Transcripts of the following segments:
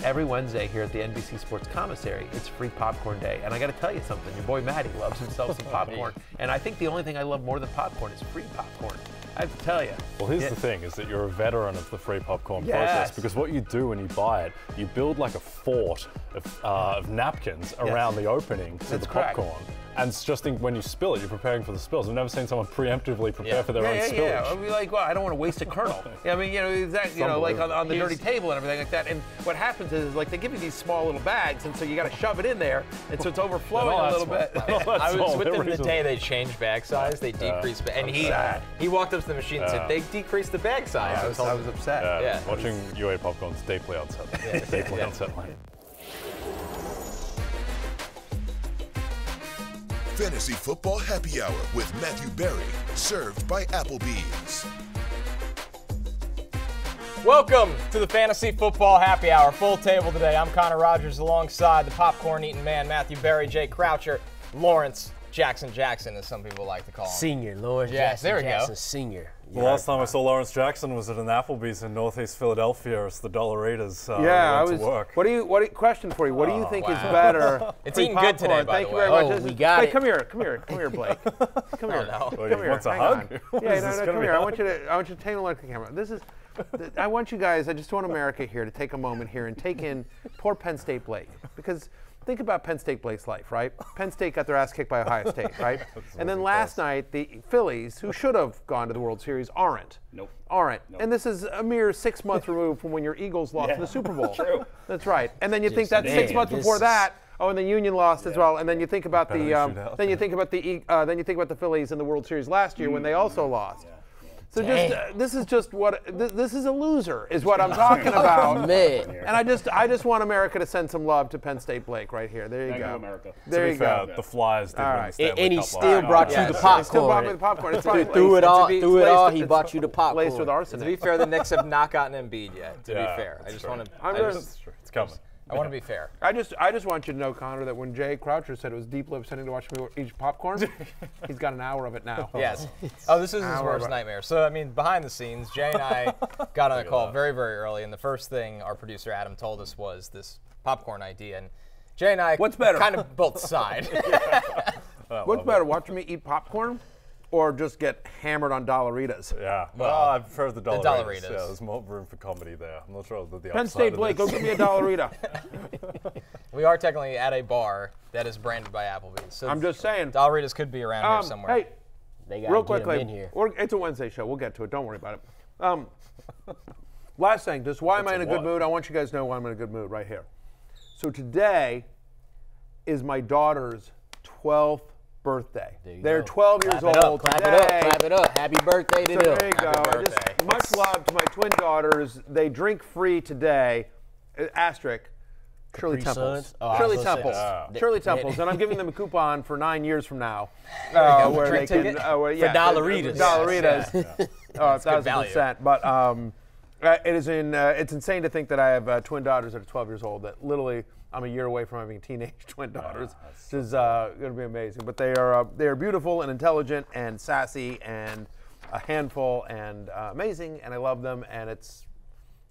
every Wednesday here at the NBC Sports Commissary, it's free popcorn day. And I got to tell you something, your boy Matty loves himself some popcorn. And I think the only thing I love more than popcorn is free popcorn. I have to tell you. Well, here's the thing, is that you're a veteran of the free popcorn process, because what you do when you buy it, you build like a fort of napkins around the opening to the popcorn. And it's just when you spill it, you're preparing for the spills. I've never seen someone preemptively prepare for their own spillage. Yeah, I'll be like, well, I don't want to waste a kernel. I mean, you know, exactly, you know, like on the dirty table and everything like that. And what happens is, like, they give you these small little bags, and so you got to shove it in there, and so it's overflowing a little bit. I was with them the day they changed bag size. They decreased, and he walked up to the machine and said they decreased the bag size. I was upset. Yeah. Watching you eat popcorn is deeply unsettling. Deeply unsettling. Fantasy Football Happy Hour with Matthew Berry, served by Applebee's. Welcome to the Fantasy Football Happy Hour. Full table today. I'm Connor Rogers alongside the popcorn-eating man, Matthew Berry, Jay Croucher, Lawrence Jackson, as some people like to call him. Senior, Lawrence Jackson Senior. The last time I saw Lawrence Jackson was at an Applebee's in Northeast Philadelphia as the Dollaritas went to work. Question for you. What do you think is better? It's Eatin Good today, by the way. Thank you very much. We got it. Come here, Blake. Come here. Come here. Wants a hug? Come here. I want you to take a look at the camera. This is. I want you guys. I just want America here to take a moment here and take in poor Penn State Blake, because. Think about Penn State Blake's life, right? Penn State got their ass kicked by Ohio State, right? And then last night, the Phillies, who should have gone to the World Series, aren't. Aren't. And this is a mere 6 months removed from when your Eagles lost in the Super Bowl. True. That's right. And then you think that 6 months before that, and then Union lost as well. And then you think about then you think about the Phillies in the World Series last year when they also lost. So this is just what this is a loser is what I'm talking about. Man. And I just want America to send some love to Penn State Blake right here. There you go. America. There you go. The Flyers did win the Stanley Cup. And he still brought you the popcorn. Still brought me the popcorn. Through it all, he bought you the popcorn. Laced with arsenic. To be fair, the Knicks have not gotten Embiid yet. To be fair, I just want to. It's coming. I want to be fair. I just want you to know, Connor, that when Jay Croucher said it was deeply upsetting to watch me eat popcorn, he's got an hour of it now. Yes. Oh, this is his worst nightmare. So, I mean, behind the scenes, Jay and I got on a call very, very early, and the first thing our producer Adam told us was this popcorn idea, and Jay and I kind of both sighed. What's better, watching me eat popcorn or just get hammered on Dollaritas? Yeah. Well, I prefer the Dollaritas. Yeah, there's more room for comedy there. I'm not sure that the Penn State Blake, go give me a Dollarita. We are technically at a bar that is branded by Applebee's. So I'm just saying. Dollaritas could be around here somewhere. Hey, they got real to get quickly, him in here. It's a Wednesday show. We'll get to it. Don't worry about it. Last thing, just why am I in a good mood? I want you guys to know why I'm in a good mood right here. So today is my daughter's 12th birthday. They're 12 years old Clap today. Clap it up. Happy birthday to them. There you go. Just much love to my twin daughters. They drink free today. Asterisk. Shirley Temples. Shirley Temples. Shirley Temples. And I'm giving them a coupon for 9 years from now. Where they can, for Dollaritas. Dollaritas. 1,000%. But it's insane to think that I have twin daughters that are 12 years old that literally I'm a year away from having teenage twin daughters. This is going to be amazing. But they are beautiful and intelligent and sassy and a handful and amazing, and I love them, and it's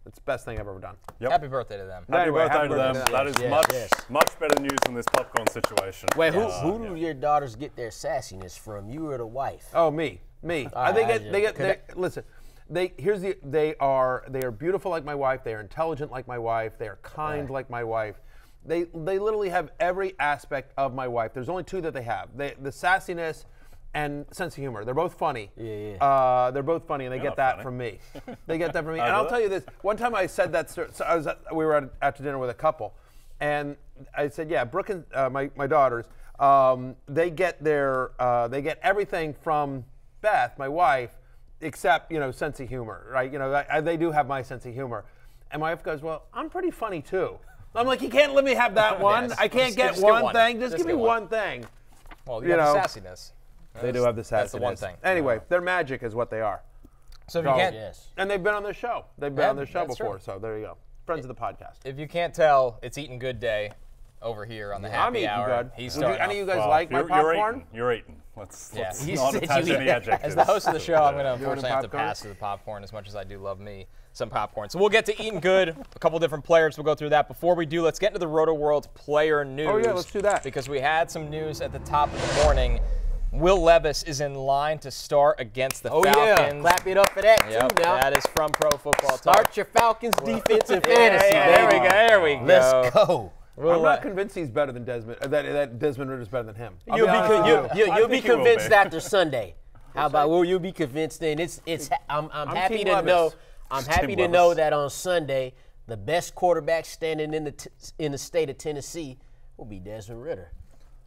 the best thing I've ever done. Yep. Happy birthday to them. Happy birthday to them. That is much better news than this popcorn situation. Wait, who do your daughters get their sassiness from? You or the wife? Oh, me. Listen. They are beautiful like my wife. They are intelligent like my wife. They are kind like my wife. They literally have every aspect of my wife. There's only two that they have: the sassiness and sense of humor. They're both funny. They're both funny, and they get that from me. They get that from me. And I'll tell you this: one time I said that. So we were at dinner with a couple, and I said, "Yeah, Brooke and my daughters, they get everything from Beth, my wife." Except, sense of humor, right? They do have my sense of humor. And my wife goes, well, I'm pretty funny too. I'm like, you can't let me have that one. I can't get one thing. Just give me one thing. Well, you have the sassiness. They do have the sassiness. That's the one thing. Anyway, their magic is what they are. So if you can't, and they've been on this show. They've been on this show before, so there you go. Friends of the podcast. If you can't tell, it's Eatin Good Day. over here on the happy hour. Good. He's starting. Any of you guys like my popcorn? You're eating. Let's He not said attach any adjectives. As the host of the show, I'm going to unfortunately have to popcorn? pass to the popcorn as much as I do love me some popcorn. So we'll get to Eatin Good, a couple different players. We'll go through that. Before we do, let's get into the Rotoworld Player news. Oh, yeah, let's do that. Because we had some news at the top of the morning. Will Levis is in line to start against the Falcons. Yeah. Clap it up for that, too, now. That is from Pro Football Talk. Start your Falcons defense and fantasy. There we go. Let's go. I'm not convinced he's better than Desmond. That Desmond Ritter's better than him. You'll be convinced after Sunday. How about you'll be convinced then? I'm happy to know. I'm happy to know that on Sunday, the best quarterback standing in the state of Tennessee will be Desmond Ritter.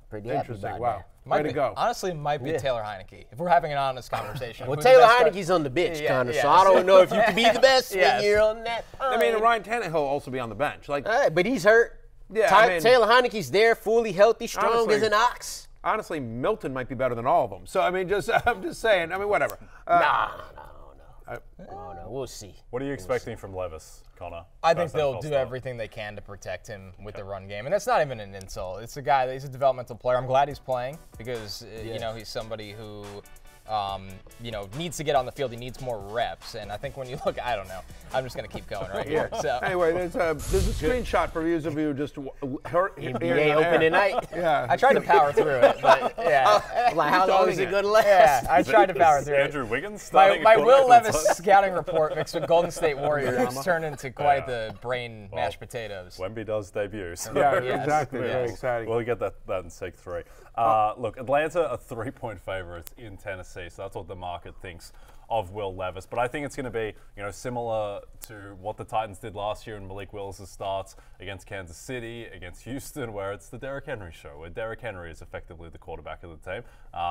Pretty happy about that. Way to go. Honestly, it might be Taylor Heineke, if we're having an honest conversation. Well, Taylor Heineke's on the bench, kind of, so I don't know if you can be the best when you're on that. I mean, Ryan Tannehill will also be on the bench. But he's hurt. Yeah, Taylor Heineke's there, fully healthy, strong as an ox. Honestly, Milton might be better than all of them. So, I mean, I'm just saying. I mean, whatever. No. We'll see. What are you expecting from Levis, Connor? I think they'll do everything they can to protect him with the run game. And that's not even an insult. It's a guy, he's a developmental player. I'm glad he's playing because, you know, he's somebody who, you know, needs to get on the field. He needs more reps. And I think when you look, I don't know. I'm just going to keep going right here. So. Anyway, there's a screenshot for views of you just hurt. NBA open tonight. Yeah. I tried to power through it, but yeah. Like, how long is it going to last? Yeah, I tried to power through it. Andrew Wiggins My Will Levis scouting report mixed with Golden State Warriors turned into quite the brain mashed potatoes. Wemby does debut. So. Yeah, exactly. Very exciting. We'll get that in Seg 3. Look, Atlanta are 3-point favorites in Tennessee, so that's what the market thinks of Will Levis. But I think it's going to be, you know, similar to what the Titans did last year in Malik Willis' starts against Kansas City, against Houston, where it's the Derrick Henry show, where Derrick Henry is effectively the quarterback of the team.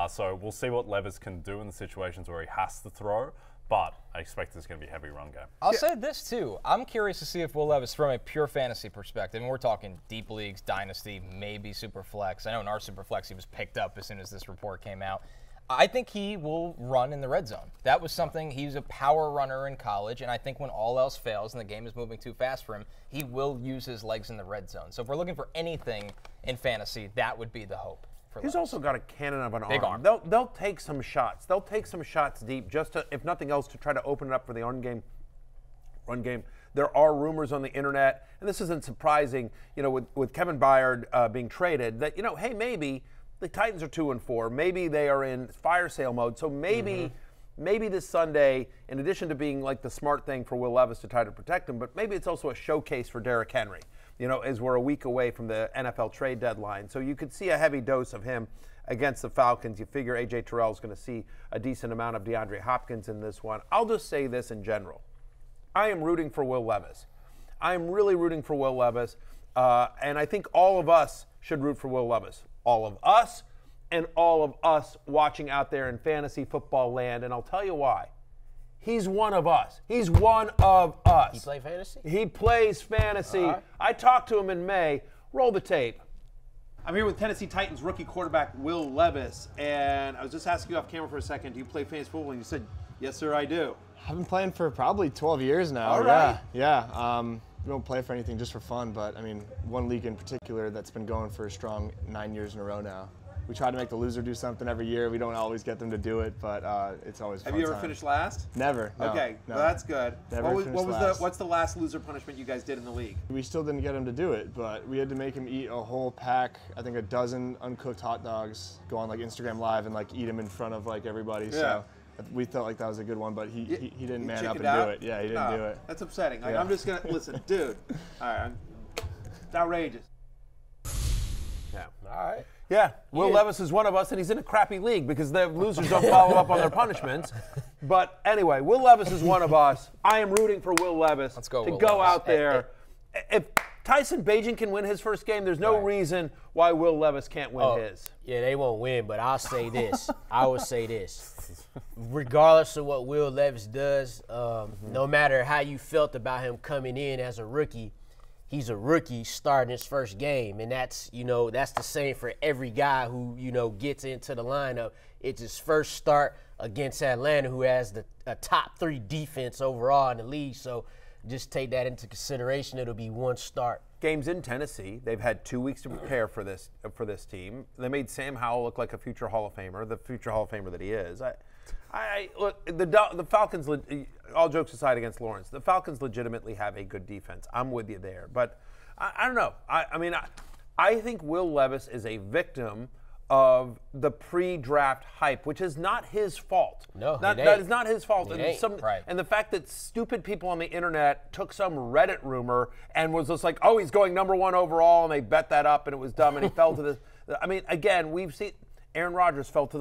So we'll see what Levis can do in the situations where he has to throw. But I expect it's going to be a heavy run game. I'll say this, too. I'm curious to see if Will Levis, from a pure fantasy perspective, and we're talking deep leagues, dynasty, maybe super flex. I know in our super flex he was picked up as soon as this report came out. I think he will run in the red zone. That was something, he's a power runner in college, and I think when all else fails and the game is moving too fast for him, he will use his legs in the red zone. So if we're looking for anything in fantasy, that would be the hope. He's also got a cannon of an big arm. They'll take some shots. They'll take some shots deep just to, if nothing else, to try to open it up for the run game. There are rumors on the internet, and this isn't surprising, you know, with Kevin Byard being traded, that, you know, hey, maybe the Titans are 2-4. Maybe they are in fire sale mode. So maybe this Sunday, in addition to being like the smart thing for Will Levis to try to protect him, but maybe it's also a showcase for Derrick Henry, you know, as we're a week away from the NFL trade deadline. So you could see a heavy dose of him against the Falcons. You figure A.J. Terrell is going to see a decent amount of DeAndre Hopkins in this one. I'll just say this in general. I am rooting for Will Levis. I am really rooting for Will Levis. And I think all of us should root for Will Levis. All of us and all of us watching out there in fantasy football land. And I'll tell you why. He's one of us. He's one of us. He play fantasy? He plays fantasy. Right. I talked to him in May. Roll the tape. I'm here with Tennessee Titans rookie quarterback Will Levis. And I was just asking you off camera for a second, do you play fantasy football? And you said, yes, sir, I do. I've been playing for probably 12 years now. All right. Yeah. We don't play for anything, just for fun, but I mean, one league in particular that's been going for a strong 9 years in a row now. We try to make the loser do something every year. We don't always get them to do it, but it's always fun. Have you ever finished last? Never. No, okay, no. Well, that's good. Never What's the last loser punishment you guys did in the league? We still didn't get him to do it, but we had to make him eat a whole pack, I think a dozen uncooked hot dogs, go on like Instagram Live and like eat them in front of like everybody. Yeah. So we felt like that was a good one, but he didn't man up and do it. Yeah, he didn't do it. That's upsetting. Like, I'm just going to, listen, dude. All right. It's outrageous. Yeah. All right. Yeah. Will Levis is one of us, and he's in a crappy league because the losers don't follow up on their punishments. But anyway, Will Levis is one of us. I am rooting for Will Levis to go out there. If Tyson Bagent can win his first game, there's no reason why Will Levis can't win his. Yeah, they won't win, but I'll say this. I will say this. Regardless of what Will Levis does, no matter how you felt about him coming in as a rookie, he's a rookie starting his first game. And that's, you know, that's the same for every guy who, you know, gets into the lineup. It's his first start against Atlanta, who has a top 3 defense overall in the league. So just take that into consideration. It'll be one start. Games in Tennessee. They've had 2 weeks to prepare for this team. They made Sam Howell look like a future Hall of Famer, the future Hall of Famer that he is. I look, the Falcons, all jokes aside against Lawrence, the Falcons legitimately have a good defense. I'm with you there. But I don't know. I think Will Levis is a victim of the pre-draft hype, which is not his fault. No, that is not his fault. And the fact that stupid people on the internet took some Reddit rumor and was just like, oh, he's going #1 overall, and they bet that up, and it was dumb, and he fell to the. I mean, again, we've seen Aaron Rodgers fell to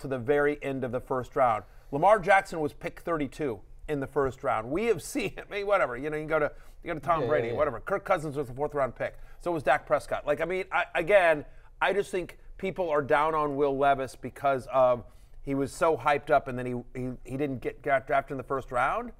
the very end of the first round. Lamar Jackson was pick 32 in the first round. We have seen, I mean, whatever. You can go to Tom Brady, whatever. Kirk Cousins was a 4th round pick. So was Dak Prescott. I just think people are down on Will Levis because of he was so hyped up and then he didn't get drafted in the first round.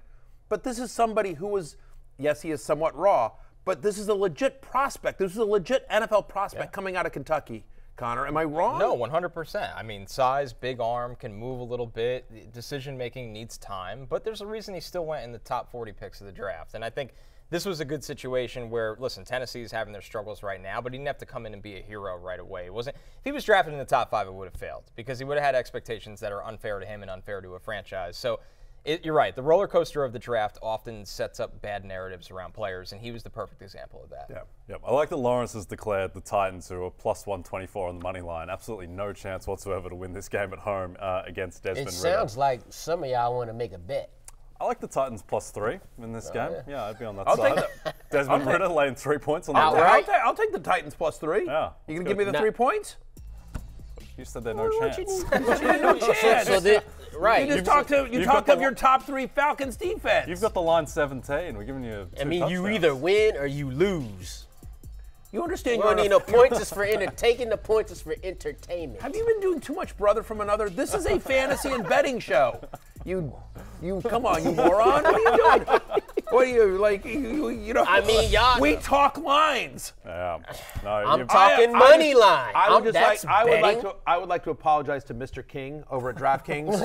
But this is somebody who was, yes, he is somewhat raw, but this is a legit prospect. This is a legit NFL prospect coming out of Kentucky. Connor, am I wrong? No, 100%. I mean, size, big arm, can move a little bit. Decision-making needs time, but there's a reason he still went in the top 40 picks of the draft. And I think this was a good situation where, listen, Tennessee's having their struggles right now, but he didn't have to come in and be a hero right away. If he was drafted in the top 5, it would have failed because he would have had expectations that are unfair to him and unfair to a franchise. So you're right. The roller coaster of the draft often sets up bad narratives around players, and he was the perfect example of that. Yeah. I like that Lawrence has declared the Titans, who are plus 124 on the money line, absolutely no chance whatsoever to win this game at home against Desmond Ridder. It sounds like some of y'all want to make a bet. I like the Titans plus 3 in this game. Yeah, I'd be on that side. Desmond Ridder laying 3 points on the outright. I'll take the Titans plus 3. Yeah, you gonna give me the 3 points? You said there's no chance. No chance. Right. You just talked of your top 3 Falcons defense. You've got the line 17. We're giving you 2 touchdowns. You either win or you lose. You understand? You don't need no points is for taking the points is for entertainment. Have you been doing too much brother from another? This is a fantasy and betting show. You come on, you moron. What are you doing? What are you like? You know? I mean, y'all. We talk lines. Yeah. No, I'm talking money line. I would like to apologize to Mr. King over at DraftKings.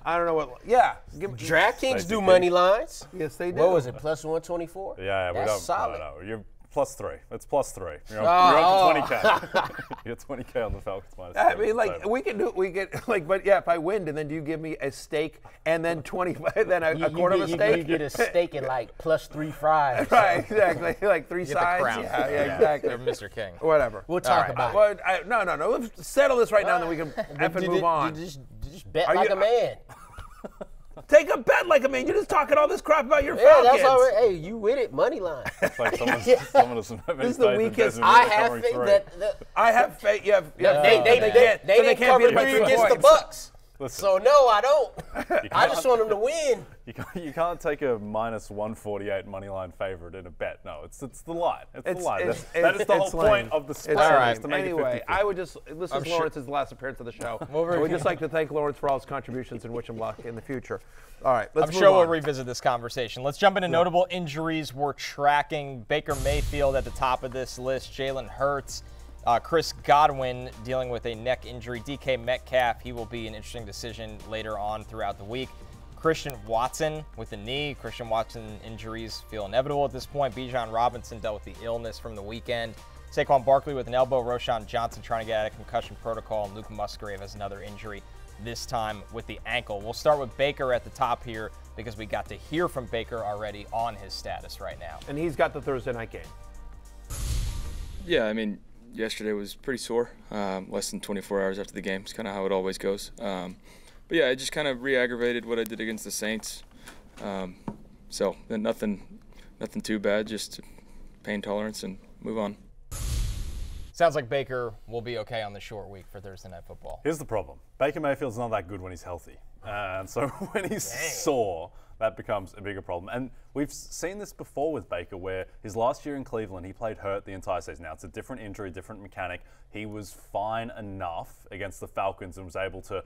I don't know what. Yeah. DraftKings do money lines. Yes, they do. What was it? Plus 124. Yeah, that's solid. No. You're plus 3. It's plus 3. You're up to 20K. You get 20K on the Falcons minus 3. I mean, like but yeah, if I win, and then do you give me a steak and then 20, then a quarter of a steak? You get a steak and like plus 3 fries. Right, exactly. Like 3 sides. Yeah, exactly. You're Mr. King. Whatever. We'll talk about it. No. Let's settle this right now, and then we can move on. Just bet like a man. Take a bet like a man. You're just talking all this crap about your Falcons. Yeah, that's all right. Hey, you with it? Money line. It's like someone doesn't have any faith. This is the weakest. I have faith I have faith. You have faith. They can't beat me against the Bucks. Listen, so no, I don't. I just want them to win. You can't take a minus 148 money line favorite in a bet. No, it's the line. It's the line. That is the whole point of the spread. Right. Anyway, I would just. This is Lawrence's last appearance of the show. So we'd just like to thank Lawrence for all his contributions and wish him luck in the future. All right, let's move on. I'm sure we'll revisit this conversation. Let's jump into notable injuries we're tracking. Baker Mayfield at the top of this list. Jalen Hurts. Chris Godwin dealing with a neck injury. DK Metcalf, he will be an interesting decision later on throughout the week. Christian Watson with the knee. Christian Watson injuries feel inevitable at this point. Bijan Robinson dealt with the illness from the weekend. Saquon Barkley with an elbow. Roshan Johnson trying to get out of concussion protocol. And Luke Musgrave has another injury, this time with the ankle. We'll start with Baker at the top here because we got to hear from Baker already on his status right now. And he's got the Thursday night game. Yeah, I mean, yesterday was pretty sore, less than 24 hours after the game. It's kind of how it always goes. But yeah, I just kind of re-aggravated what I did against the Saints. So then nothing too bad, just pain tolerance and move on. Sounds like Baker will be okay on the short week for Thursday Night Football. Here's the problem. Baker Mayfield's not that good when he's healthy. And so when he's sore, that becomes a bigger problem. And we've seen this before with Baker, where his last year in Cleveland, he played hurt the entire season. Now, it's a different injury, different mechanic. He was fine enough against the Falcons and was able to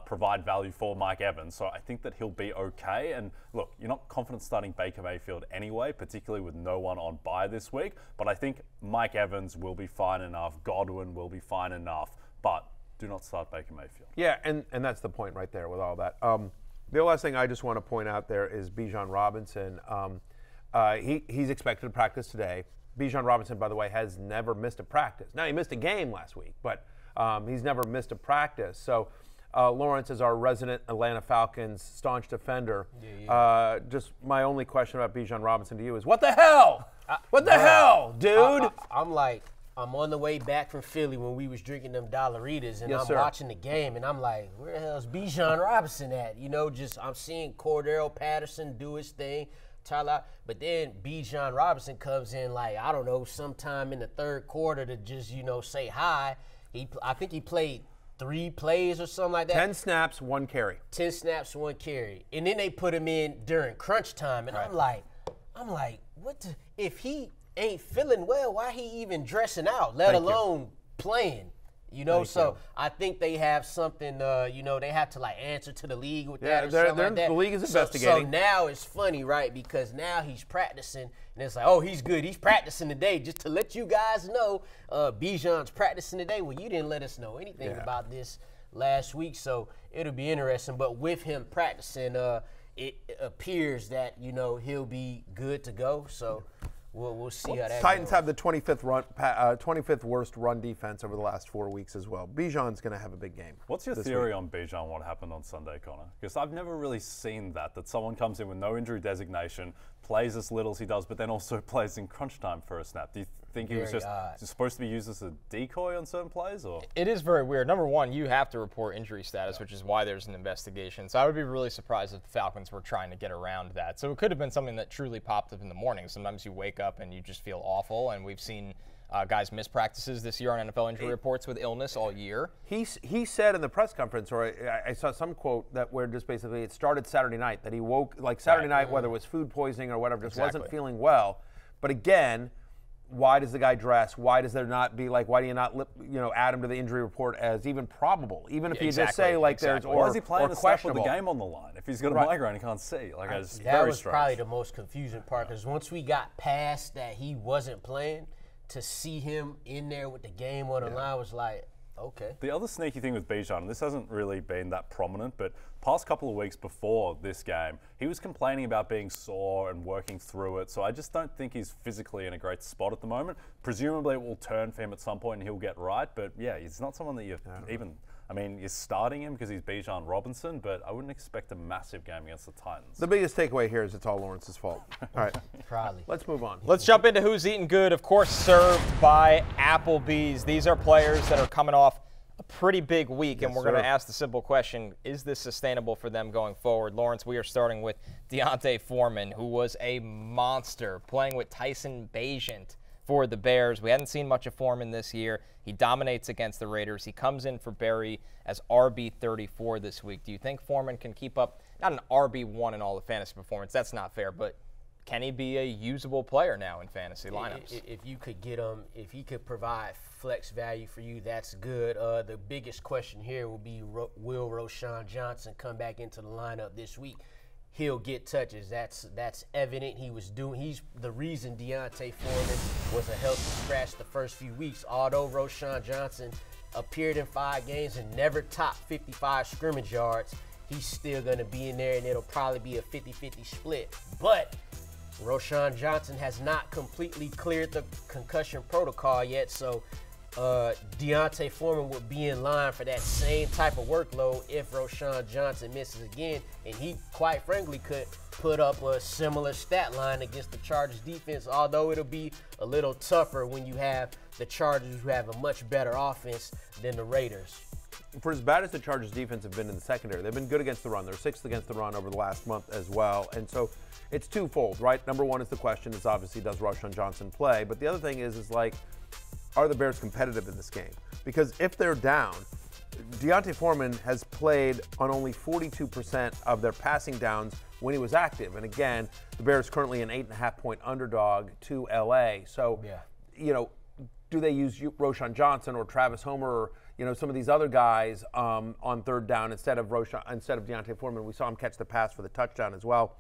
provide value for Mike Evans. So I think that he'll be okay. And look, you're not confident starting Baker Mayfield anyway, particularly with no one on bye this week. But I think Mike Evans will be fine enough. Godwin will be fine enough. But do not start Baker Mayfield. Yeah, and that's the point right there with all that. The last thing I just want to point out there is Bijan Robinson. He's expected to practice today. Bijan Robinson, by the way, has never missed a practice. Now, he missed a game last week, but he's never missed a practice. So Lawrence is our resident Atlanta Falcons staunch defender. Just my only question about Bijan Robinson to you is, what the hell? What the hell, dude? I'm on the way back from Philly when we was drinking them Dollaritas, and I'm watching the game, and I'm like, where the hell is Bijan Robinson at? You know, I'm seeing Cordero Patterson do his thing, Tyler, but then Bijan Robinson comes in like, I don't know, sometime in the third quarter to just, say hi. I think he played 3 plays or something like that. 10 snaps, 1 carry. 10 snaps, 1 carry. And then they put him in during crunch time, and I'm like, if he ain't feeling well, why he even dressing out, let alone playing? I think they have something, they have to answer to the league with that or something like that. The league is investigating. So now it's funny, right? Because now he's practicing, and it's like, oh, he's good. He's practicing today. Just to let you guys know, Bijan's practicing today. Well, you didn't let us know anything about this last week, so it'll be interesting. But with him practicing, it appears that, he'll be good to go. So we'll see how that Titans goes. have the 25th worst run defense over the last 4 weeks as well. Bijan's going to have a big game. What's your theory on Bijan, what happened on Sunday, Connor? Because I've never really seen that someone comes in with no injury designation, plays as little as he does, but then also plays in crunch time for a snap. Do you think he was just supposed to be used as a decoy on certain plays? Or it is very weird. Number one, you have to report injury status, which is why there's an investigation. So I would be really surprised if the Falcons were trying to get around that. So it could have been something that truly popped up in the morning. Sometimes you wake up and you just feel awful, and we've seen guys miss practices this year on NFL injury reports with illness all year. He said in the press conference, or I saw some quote that where just basically it started Saturday night, that he woke Saturday night, whether it was food poisoning or whatever, just wasn't feeling well. But again, why does the guy dress? Why does there not be why do you not add him to the injury report as even probable? Even if you just say there's or why is he playing a snap with the questionable game on the line? If he's got a migraine, he can't see. That was probably the most confusing part, because once we got past that he wasn't playing, to see him in there with the game on the line was like, okay. The other sneaky thing with Bijan, and this hasn't really been that prominent, but past couple of weeks before this game, he was complaining about being sore and working through it. So I just don't think he's physically in a great spot at the moment. Presumably it will turn for him at some point and he'll get right. But yeah, he's not someone that you even. I mean, you're starting him because he's Bijan Robinson, but I wouldn't expect a massive game against the Titans. The biggest takeaway here is it's all Lawrence's fault. All right. Probably. Let's move on. Let's jump into who's eating good. Of course, served by Applebee's. These are players that are coming off a pretty big week, and we're going to ask the simple question, is this sustainable for them going forward? Lawrence, we are starting with D'Onta Foreman, who was a monster, playing with Tyson Bagent for the Bears. We hadn't seen much of Foreman this year. He dominates against the Raiders. He comes in for Berry as RB34 this week. Do you think Foreman can keep up, not an RB1 in all the fantasy performance, that's not fair, but can he be a usable player now in fantasy lineups? If you could get him, if he could provide flex value for you, that's good. The biggest question here will be, will Roschon Johnson come back into the lineup this week? He'll get touches. That's evident. He's the reason D'Onta Foreman was a healthy scratch the first few weeks. Although Roschon Johnson appeared in 5 games and never topped 55 scrimmage yards, he's still going to be in there, and it'll probably be a 50-50 split. But Roschon Johnson has not completely cleared the concussion protocol yet, so D'Onta Foreman would be in line for that same type of workload if Roschon Johnson misses again, and he, quite frankly, could put up a similar stat line against the Chargers defense, although it'll be a little tougher when you have the Chargers, who have a much better offense than the Raiders. For as bad as the Chargers defense have been in the secondary, they've been good against the run. They're 6th against the run over the last month as well. And so it's twofold, right? Number one is the question is obviously, does Roschon Johnson play? But the other thing is are the Bears competitive in this game? Because if they're down, D'Onta Foreman has played on only 42% of their passing downs when he was active. And again, the Bears currently an 8.5-point underdog to LA. So, do they use Roschon Johnson or Travis Homer or some of these other guys on third down instead of D'Onta Foreman? We saw him catch the pass for the touchdown as well.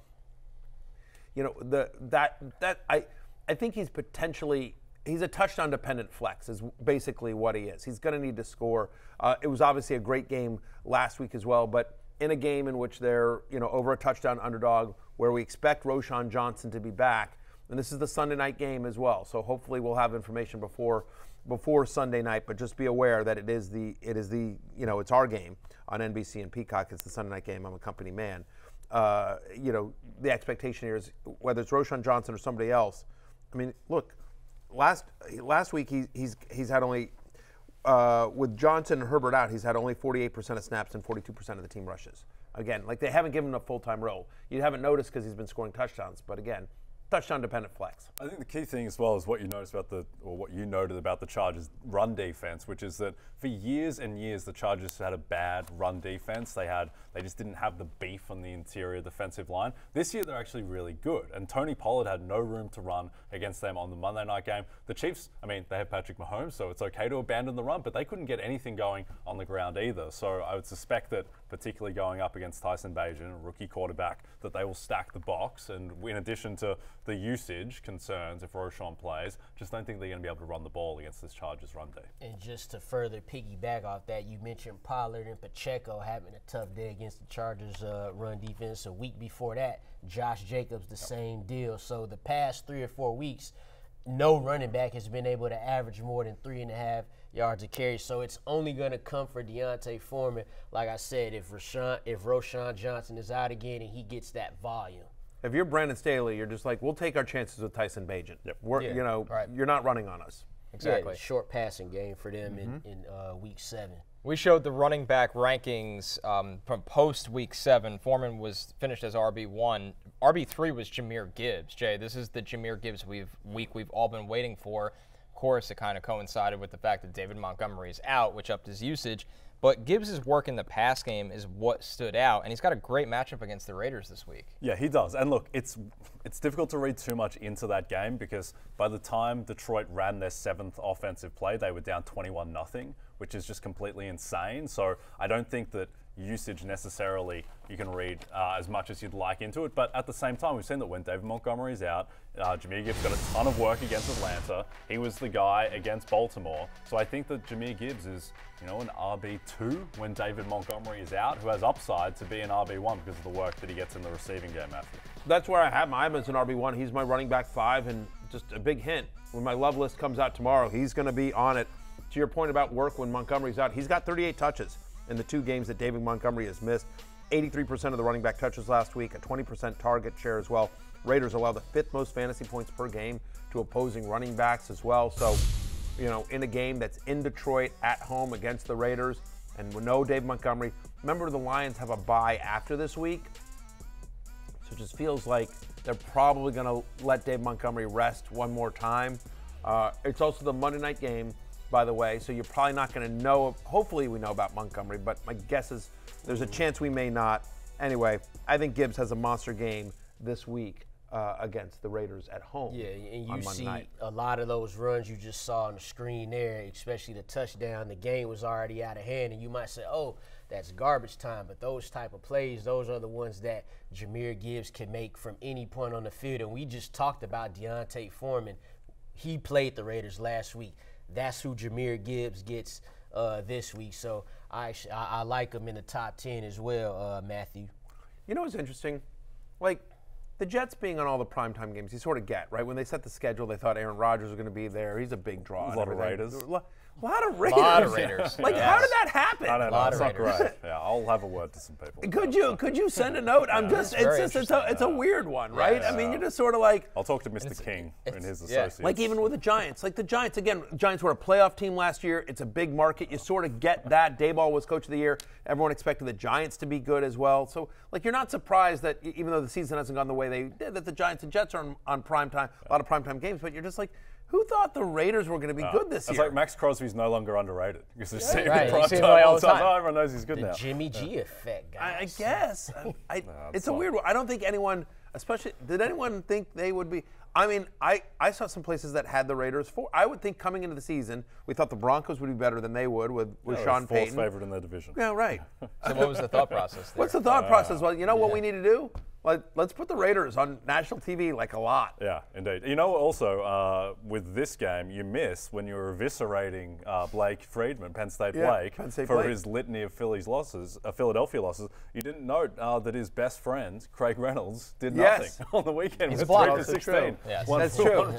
I think he's a touchdown-dependent flex is basically what he is. He's going to need to score. It was obviously a great game last week as well, but in a game in which they're, over a touchdown underdog, where we expect Roschon Johnson to be back. And this is the Sunday night game as well. So hopefully we'll have information before Sunday night, but just be aware that it's our game on NBC and Peacock. It's the Sunday night game. I'm a company man. The expectation here is whether it's Roschon Johnson or somebody else. I mean, look, last week he's had only with Johnson and Herbert out, he's had only 48% of snaps and 42% of the team rushes. Again, like they haven't given him a full-time role. You haven't noticed because he's been scoring touchdowns, but again, touchdown-dependent flex. I think the key thing as well is what you noticed what you noted about the Chargers' run defense, which is that for years and years the Chargers had a bad run defense. They just didn't have the beef on the interior defensive line. This year they're actually really good, and Tony Pollard had no room to run against them on the Monday night game. The Chiefs, I mean, they have Patrick Mahomes, so it's okay to abandon the run, but they couldn't get anything going on the ground either. So I would suspect that, particularly going up against Tyson Bagent, a rookie quarterback, that they will stack the box. And in addition to the usage concerns if Roschon plays, just don't think they're going to be able to run the ball against this Chargers run D. And just to further piggyback off that, you mentioned Pollard and Pacheco having a tough day against the Chargers run defense. A week before that, Josh Jacobs, the same deal. So the past 3 or 4 weeks, no running back has been able to average more than 3.5 yards a carry. So it's only going to come for D'Onta Foreman, like I said, if Roschon Johnson is out again and he gets that volume. If you're Brandon Staley, you're just like, we'll take our chances with Tyson Bagent. Yep. You're not running on us. Exactly. Yeah, short passing game for them in week 7. We showed the running back rankings from post week 7. Foreman was finished as RB1. RB3 was Jahmyr Gibbs. Jay, this is the Jahmyr Gibbs we've all been waiting for. Of course, it kind of coincided with the fact that David Montgomery is out, which upped his usage. But Gibbs' work in the pass game is what stood out, and he's got a great matchup against the Raiders this week. Yeah, he does. And look, it's difficult to read too much into that game because by the time Detroit ran their 7th offensive play, they were down 21-0, which is just completely insane. So I don't think that usage necessarily you can read as much as you'd like into it. But at the same time, we've seen that when David Montgomery's out, Jahmyr Gibbs got a ton of work against Atlanta. He was the guy against Baltimore. So I think that Jahmyr Gibbs is, an RB2 when David Montgomery is out, who has upside to be an RB1 because of the work that he gets in the receiving game after. That's where I have him as an RB1. He's my running back 5, and just a big hint, when my love list comes out tomorrow, he's going to be on it. To your point about work when Montgomery's out, he's got 38 touches in the 2 games that David Montgomery has missed. 83% of the running back touches last week, a 20% target share as well. Raiders allow the 5th most fantasy points per game to opposing running backs as well. So, in a game that's in Detroit at home against the Raiders, and with no Dave Montgomery, remember the Lions have a bye after this week. So it just feels like they're probably going to let Dave Montgomery rest one more time. It's also the Monday night game, by the way, so you're probably not going to know. Hopefully we know about Montgomery, but my guess is there's a chance we may not. Anyway, I think Gibbs has a monster game this week against the Raiders at home. Yeah, and you see a lot of those runs you just saw on the screen there, especially the touchdown. The game was already out of hand, and you might say, oh, that's garbage time. But those type of plays, those are the ones that Jahmyr Gibbs can make from any point on the field. And we just talked about D'Onta Foreman. He played the Raiders last week. That's who Jahmyr Gibbs gets this week. So I like him in the top 10 as well, Matthew. You know what's interesting? Like, the Jets being on all the primetime games, you sort of get, right? When they set the schedule, they thought Aaron Rodgers was going to be there. He's a big draw. A lot of Raiders. A lot of Raiders. Like, how did that happen? I don't know. It's not great. Yeah, I'll have a word to some people. Could you send a note? It's a weird one, right? I mean, you're just sort of like. I'll talk to Mr. King and his associates. Like even with the Giants. Like the Giants, again, Giants were a playoff team last year. It's a big market. You sort of get that. Dayball was coach of the year. Everyone expected the Giants to be good as well. So, like, you're not surprised that even though the season hasn't gone the way they did, that the Giants and Jets are on primetime, a lot of primetime games, but you're just like, who thought the Raiders were going to be good this year? It's like Max Crosby's no longer underrated because they're seeing right. prime time all the time. Oh, everyone knows he's good the now. Jimmy G effect, guys. I guess. It's a weird one. I don't think anyone, did anyone think they would be? I mean, I saw some places that had the Raiders for. I would think coming into the season, we thought the Broncos would be better than they would with Sean Payton. Fourth favorite in their division. Yeah, right. So what was the thought process there? What's the thought process? Well, you know what we need to do? let's put the Raiders on national TV like a lot. Yeah, indeed. You know, also with this game, you miss when you were eviscerating Blake Friedman, Penn State Blake, for his litany of Philadelphia losses. You didn't note that his best friend Craig Reynolds did nothing on the weekend. He's with blocked. 3-16. Yes. That's true.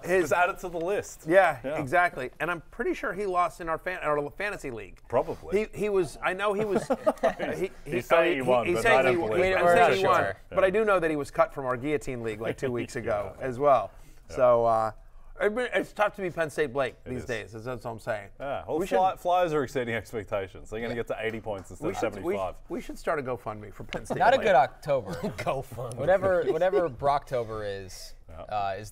His added to the list. Yeah, exactly. And I'm pretty sure he lost in our fantasy league. Probably. He was. I know he was. He's saying he won, but I don't believe it. But I do know that he was cut from our guillotine league like 2 weeks ago as well. Yeah. So it's tough to be Penn State Blake these days. That's what I'm saying. Yeah. Well, Flyers are exceeding expectations. They're going to get to 80 points instead of 75. We should start a GoFundMe for Penn State. Not Blake. a good October. GoFundMe. Whatever Brocktober is